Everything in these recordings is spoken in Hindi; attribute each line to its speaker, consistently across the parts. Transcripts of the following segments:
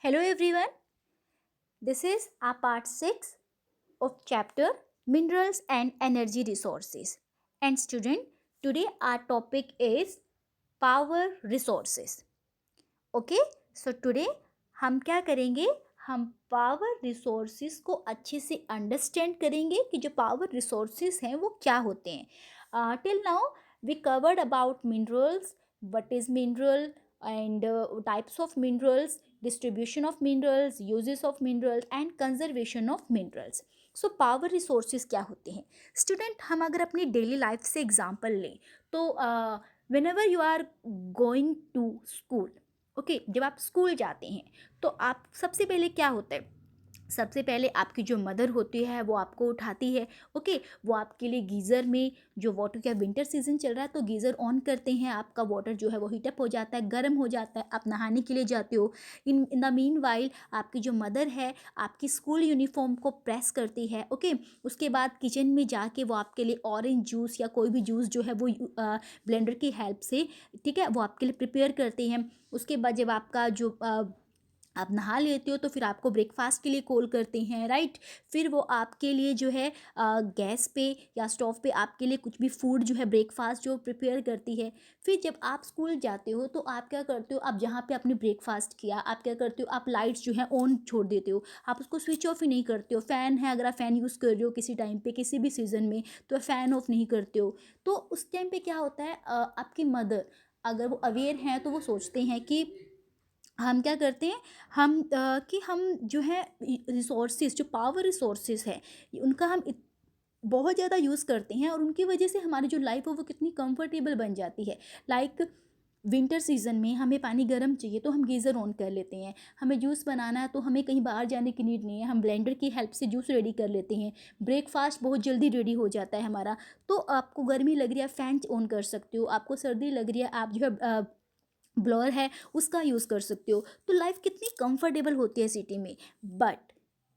Speaker 1: Hello everyone, this is our part 6 of chapter Minerals and Energy Resources. And student, today our topic is Power Resources. Okay, so today हम क्या करेंगे? हम पावर रिसोर्सेज को अच्छे से अंडरस्टैंड करेंगे कि जो पावर रिसोर्सेज हैं वो क्या होते हैं. Till now we covered about minerals, what is mineral and types of minerals, distribution of minerals, uses of minerals and conservation of minerals. So power resources क्या होते हैं स्टूडेंट? हम अगर अपनी डेली लाइफ से एग्जांपल लें तो whenever you are going to school, okay, जब आप स्कूल जाते हैं तो आप सबसे पहले क्या होता है? सबसे पहले आपकी जो मदर होती है वो आपको उठाती है. ओके, वो आपके लिए गीज़र में जो वाटर, क्या विंटर सीजन चल रहा है तो गीज़र ऑन करते हैं, आपका वाटर जो है वो हीटअप हो जाता है, गर्म हो जाता है, आप नहाने के लिए जाते हो. इन द मीन वाइल आपकी जो मदर है आपकी स्कूल यूनिफॉर्म को प्रेस करती है. ओके, उसके बाद किचन में जाके वो आपके लिए ऑरेंज जूस या कोई भी जूस जो है वो ब्लेंडर की हेल्प से, ठीक है, वो आपके लिए प्रिपेयर करते हैं. उसके बाद जब आपका जो आप नहा लेते हो तो फिर आपको ब्रेकफास्ट के लिए कॉल करते हैं, राइट? फिर वो आपके लिए जो है गैस पे या स्टोव पे आपके लिए कुछ भी फूड जो है ब्रेकफास्ट जो प्रिपेयर करती है. फिर जब आप स्कूल जाते हो तो आप क्या करते हो? आप जहाँ पे आपने ब्रेकफास्ट किया आप क्या करते हो? आप लाइट्स जो है ऑन छोड़ देते हो, आप उसको स्विच ऑफ ही नहीं करते हो. फ़ैन है, अगर आप फ़ैन यूज़ कर रहे हो किसी टाइम पे किसी भी सीज़न में तो फ़ैन ऑफ नहीं करते हो. तो उस टाइम पे क्या होता है, आपकी मदर अगर वो अवेयर हैं तो वो सोचते हैं कि हम क्या करते हैं, कि हम जो है रिसोर्सेज, जो पावर रिसोर्सेज है उनका हम बहुत ज़्यादा यूज़ करते हैं और उनकी वजह से हमारी जो लाइफ है वो कितनी कंफर्टेबल बन जाती है. लाइक विंटर सीजन में हमें पानी गर्म चाहिए तो हम गीज़र ऑन कर लेते हैं. हमें जूस बनाना है तो हमें कहीं बाहर जाने की नीड नहीं है, हम ब्लेंडर की हेल्प से जूस रेडी कर लेते हैं. ब्रेकफास्ट बहुत जल्दी रेडी हो जाता है हमारा. तो आपको गर्मी लग रही है, फ़ैन ऑन कर सकते हो. आपको सर्दी लग रही है, आप जो है ब्लोअर है उसका यूज़ कर सकते हो. तो लाइफ कितनी कंफर्टेबल होती है सिटी में. बट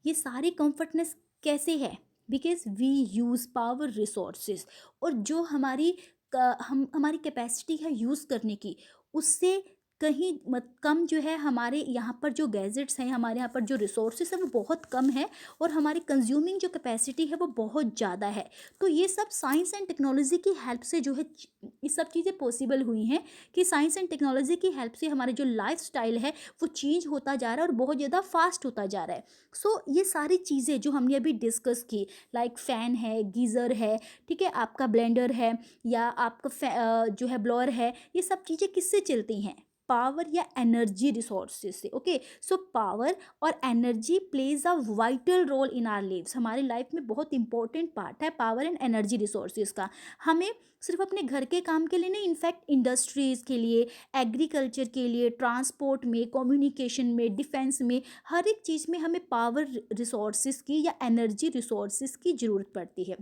Speaker 1: ये सारी कंफर्टनेस कैसे है? Because we use power resources. और जो हमारी कैपेसिटी है यूज़ करने की, उससे कहीं मत कम जो है हमारे यहाँ पर जो गैजेट्स हैं, हमारे यहाँ पर जो रिसोर्सेज है वो बहुत कम है और हमारी कंज्यूमिंग जो कैपेसिटी है वो बहुत ज़्यादा है. तो ये सब साइंस एंड टेक्नोलॉजी की हेल्प से जो है ये सब चीज़ें पॉसिबल हुई हैं कि साइंस एंड टेक्नोलॉजी की हेल्प से हमारे जो लाइफ स्टाइल है वो चेंज होता जा रहा है और बहुत ज़्यादा फास्ट होता जा रहा है. सो ये सारी चीज़ें जो हमने अभी डिस्कस की, लाइक फ़ैन है, गीज़र है, ठीक है, आपका ब्लेंडर है या आपका जो है ब्लोअर है, ये सब चीज़ें किससे चलती हैं? पावर या एनर्जी रिसोर्सेज से. ओके, सो पावर और energy plays a vital role in our lives. हमारी लाइफ में बहुत इंपॉर्टेंट पार्ट है पावर एंड एनर्जी रिसोर्सेज का. हमें सिर्फ अपने घर के काम के लिए नहीं, इनफैक्ट इंडस्ट्रीज़ के लिए, एग्रीकल्चर के लिए, ट्रांसपोर्ट में, कम्युनिकेशन में, डिफेंस में, हर एक चीज़ में हमें पावर रिसोर्सेज की या एनर्जी रिसोर्सेज की ज़रूरत पड़ती है.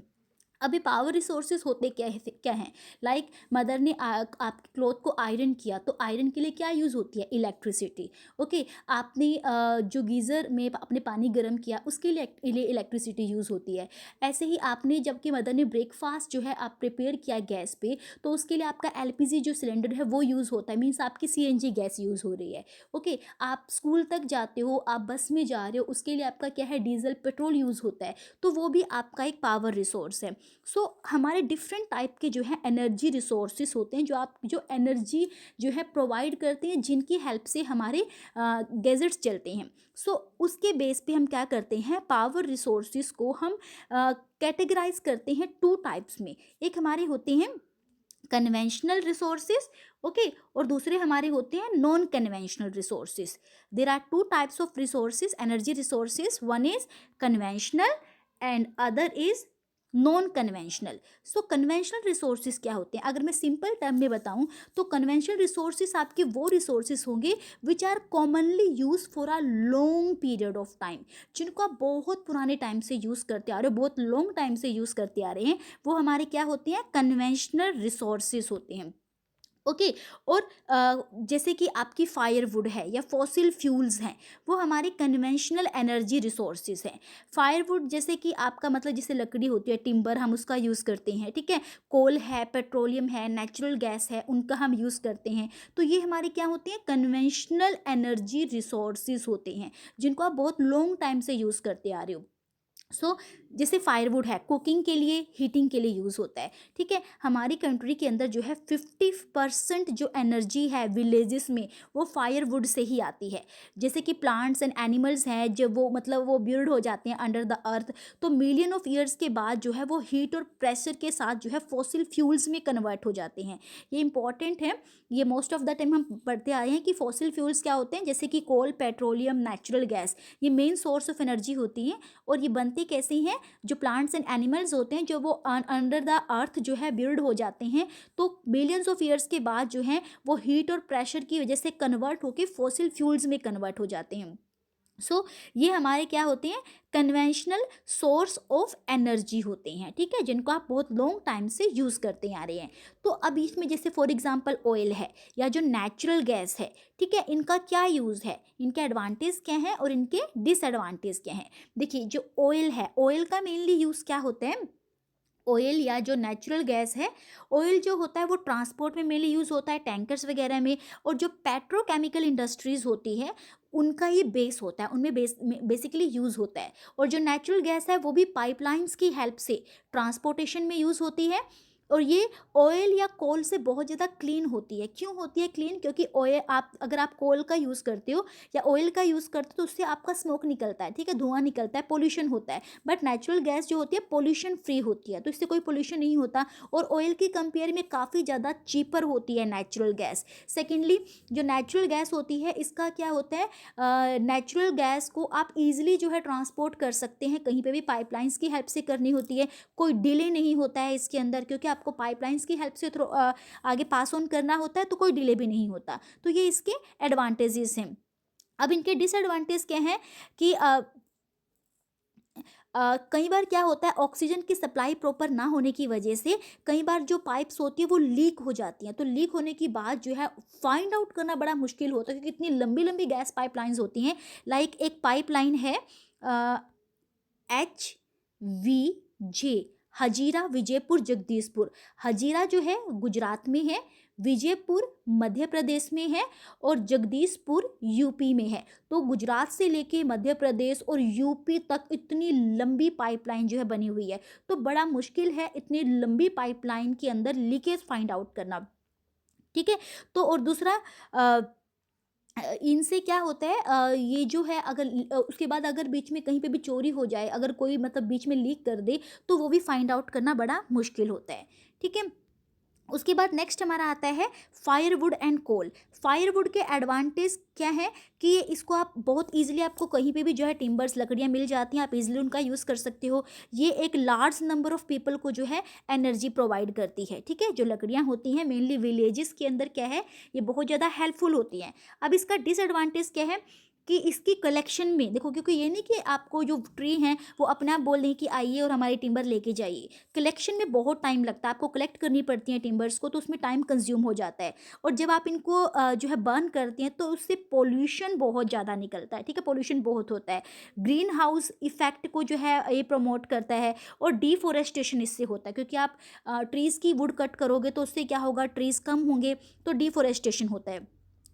Speaker 1: अभी पावर रिसोर्सेज होते क्या हैं? लाइक मदर ने आपके क्लॉथ को आयरन किया तो आयरन के लिए क्या यूज़ होती है? इलेक्ट्रिसिटी. ओके, आपने जो गीज़र में अपने पानी गर्म किया उसके लिए इलेक्ट्रिसिटी यूज़ होती है. ऐसे ही आपने जबकि मदर ने ब्रेकफास्ट जो है आप प्रिपेयर किया गैस पे तो उसके लिए आपका एलपीजी जो सिलेंडर है वो यूज़ होता है, मीन्स आपकी सीएनजी गैस यूज़ हो रही है. ओके, आप स्कूल तक जाते हो, आप बस में जा रहे हो, उसके लिए आपका क्या है? डीजल पेट्रोल यूज़ होता है. तो वो भी आपका एक पावर रिसोर्स है. सो हमारे डिफरेंट टाइप के जो है एनर्जी रिसोर्सेज होते हैं जो एनर्जी जो है प्रोवाइड करते हैं, जिनकी हेल्प से हमारे गैजेट्स चलते हैं. सो उसके बेस पे हम क्या करते हैं? पावर रिसोर्सेज को हम कैटेगराइज करते हैं टू टाइप्स में. एक हमारे होते हैं कन्वेंशनल रिसोर्सेज, ओके, और दूसरे हमारे होते हैं non conventional resources. There are two types of resources, energy resources. One is conventional and other is non conventional. So conventional resources क्या होते हैं? अगर मैं सिंपल टर्म में बताऊं तो कन्वेंशनल रिसोर्सेज आपके वो रिसोर्सेज होंगे which are commonly use for a long period of time. जिनको आप बहुत पुराने टाइम से यूज़ करते आ रहे हो, बहुत लॉन्ग टाइम से यूज़ करते आ रहे हैं, वो हमारे क्या होते हैं? कन्वेंशनल रिसोर्सेज होते हैं. ओके। और जैसे कि आपकी फायरवुड है या फॉसिल फ्यूल्स हैं, वो हमारे कन्वेंशनल एनर्जी रिसोर्सेज हैं। फायरवुड जैसे कि आपका मतलब जैसे लकड़ी होती है, टिम्बर, हम उसका यूज़ करते हैं, ठीक है। कोल है, पेट्रोलियम है, नेचुरल गैस है, उनका हम यूज़ करते हैं। तो ये हमारे क्या होते हैं, कन्वेंशनल एनर्जी रिसोर्सेज होते हैं, जिनको आप बहुत लॉन्ग टाइम से यूज़ करते आ रहे हो। जैसे फायरवुड है, कुकिंग के लिए, हीटिंग के लिए यूज़ होता है, ठीक है। हमारी कंट्री के अंदर जो है 50% जो एनर्जी है विलेजेस में, वो फायरवुड से ही आती है। जैसे कि प्लांट्स एंड एनिमल्स हैं, जब वो मतलब वो बिल्ड हो जाते हैं अंडर द अर्थ, तो मिलियन ऑफ ईयर्स के बाद जो है वो हीट और प्रेशर के साथ जो है फॉसिल फ्यूल्स में कन्वर्ट हो जाते हैं। ये इंपॉर्टेंट है, ये मोस्ट ऑफ द टाइम हम पढ़ते आ रहे हैं कि फॉसिल फ्यूल्स क्या होते हैं, जैसे कि कोल, पेट्रोलियम, नेचुरल गैस, ये मेन सोर्स ऑफ एनर्जी होती हैं। और ये बनती कैसी हैं, जो प्लांट्स एंड एनिमल्स होते हैं, जो वो अंडर द अर्थ जो है बिल्ड हो जाते हैं, तो बिलियंस ऑफ ईयर्स के बाद जो है वो हीट और प्रेशर की वजह से कन्वर्ट होकर फॉसिल फ्यूल्स में कन्वर्ट हो जाते हैं। ये हमारे क्या होते हैं, कन्वेंशनल सोर्स ऑफ एनर्जी होते हैं, ठीक है, जिनको आप बहुत लॉन्ग टाइम से यूज़ करते आ रहे हैं। तो अब इसमें जैसे फॉर एग्जांपल ऑयल है या जो नेचुरल गैस है, ठीक है, इनका क्या यूज़ है, इनके एडवांटेज क्या हैं और इनके डिसएडवांटेज क्या हैं। देखिए, जो ऑयल है, ऑयल का मेनली यूज़ क्या होता है, ऑयल या जो नेचुरल गैस है, ऑयल जो होता है वो ट्रांसपोर्ट में मेनली यूज़ होता है, टैंकर्स वगैरह में। और जो पेट्रोकेमिकल इंडस्ट्रीज़ होती है, उनका ये बेस होता है, उनमें बेसिकली यूज़ होता है। और जो नेचुरल गैस है वो भी पाइपलाइंस की हेल्प से ट्रांसपोर्टेशन में यूज़ होती है। और ये ऑयल या कोल से बहुत ज़्यादा क्लीन होती है। क्यों होती है क्लीन, क्योंकि ऑयल अगर आप कोल का यूज़ करते हो या ऑयल का यूज़ करते हो तो उससे आपका स्मोक निकलता है, ठीक है, धुआं निकलता है, पोल्यूशन होता है। बट नेचुरल गैस जो होती है पोल्यूशन फ्री होती है, तो इससे कोई पोल्यूशन नहीं होता। और ऑयल की कंपेयर में काफ़ी ज़्यादा चीपर होती है नेचुरल गैस। सेकेंडली, जो नेचुरल गैस होती है, इसका क्या होता है, नेचुरल गैस को आप ईजिली जो है ट्रांसपोर्ट कर सकते हैं, कहीं पे भी पाइपलाइंस की हेल्प से करनी होती है, कोई डिले नहीं होता है इसके अंदर, क्योंकि आपको पाइपलाइंस की हेल्प से आगे पास ऑन करना होता है, तो कोई डिले भी नहीं होता। तो ये इसके एडवांटेजेस हैं। अब इनके डिसएडवांटेज क्या हैं कि कई बार क्या होता है, ऑक्सीजन की सप्लाई प्रॉपर ना होने की वजह से कई बार जो पाइप्स होती है वो लीक हो जाती हैं। तो लीक होने की बाद जो है फाइंड आउट करना बड़ा मुश्किल होता है, क्योंकि इतनी लंबी लंबी गैस पाइपलाइंस होती हैं। लाइक एक पाइपलाइन है HVJ, हजीरा विजयपुर जगदीशपुर। हजीरा जो है गुजरात में है, विजयपुर मध्य प्रदेश में है और जगदीशपुर यूपी में है। तो गुजरात से लेके मध्य प्रदेश और यूपी तक इतनी लंबी पाइपलाइन जो है बनी हुई है। तो बड़ा मुश्किल है इतनी लंबी पाइपलाइन के अंदर लीकेज फाइंड आउट करना, ठीक है। तो और दूसरा, इनसे क्या होता है, ये जो है अगर उसके बाद अगर बीच में कहीं पे भी चोरी हो जाए, अगर कोई मतलब बीच में लीक कर दे, तो वो भी फाइंड आउट करना बड़ा मुश्किल होता है, ठीक है। उसके बाद नेक्स्ट हमारा आता है फायरवुड एंड कोल। फायरवुड के एडवांटेज क्या है कि इसको आप बहुत इजीली, आपको कहीं पे भी जो है टिम्बर्स, लकड़ियाँ मिल जाती हैं, आप इजीली उनका यूज़ कर सकते हो। ये एक लार्ज नंबर ऑफ पीपल को जो है एनर्जी प्रोवाइड करती है, ठीक है। जो लकड़ियाँ होती हैं मेनली विलेजेस के अंदर क्या है, ये बहुत ज़्यादा हेल्पफुल होती हैं। अब इसका डिसएडवांटेज क्या है कि इसकी कलेक्शन में देखो, क्योंकि ये नहीं कि आपको जो ट्री हैं वो अपने आप बोल दें कि आइए और हमारी टिम्बर लेके जाइए। कलेक्शन में बहुत टाइम लगता है, आपको कलेक्ट करनी पड़ती हैं टिम्बर्स को, तो उसमें टाइम कंज्यूम हो जाता है। और जब आप इनको जो है बर्न करते हैं तो उससे पोल्यूशन बहुत ज़्यादा निकलता है, ठीक है, पोल्यूशन बहुत होता है। ग्रीन हाउस इफेक्ट को जो है ये प्रमोट करता है। और डिफोरेस्टेशन इससे होता है, क्योंकि आप ट्रीज़ की वुड कट करोगे तो उससे क्या होगा, ट्रीज़ कम होंगे, तो डिफोरेस्टेशन होता है,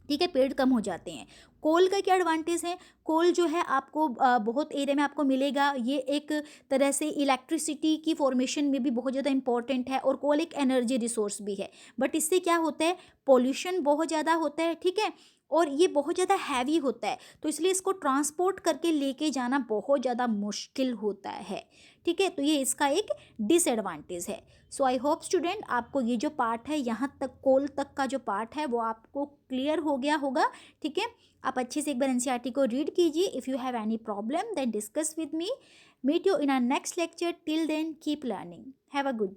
Speaker 1: ठीक है, पेड़ कम हो जाते हैं। कोल का क्या एडवांटेज है, कोल जो है आपको बहुत एरिया में आपको मिलेगा। ये एक तरह से इलेक्ट्रिसिटी की फॉर्मेशन में भी बहुत ज़्यादा इंपॉर्टेंट है, और कोल एक एनर्जी रिसोर्स भी है। बट इससे क्या होता है, पोल्यूशन बहुत ज़्यादा होता है, ठीक है, और ये बहुत ज़्यादा हैवी होता है, तो इसलिए इसको ट्रांसपोर्ट करके लेके जाना बहुत ज़्यादा मुश्किल होता है, ठीक है। तो ये इसका एक डिसएडवांटेज है। सो आई होप स्टूडेंट, आपको ये जो पार्ट है, यहाँ तक कोल तक का जो पार्ट है वो आपको क्लियर हो गया होगा, ठीक है। आप अच्छे से एक बार एनसीईआरटी को रीड कीजिए। If you have any problem then discuss with me. Meet you in our next lecture. Till then keep learning. Have a good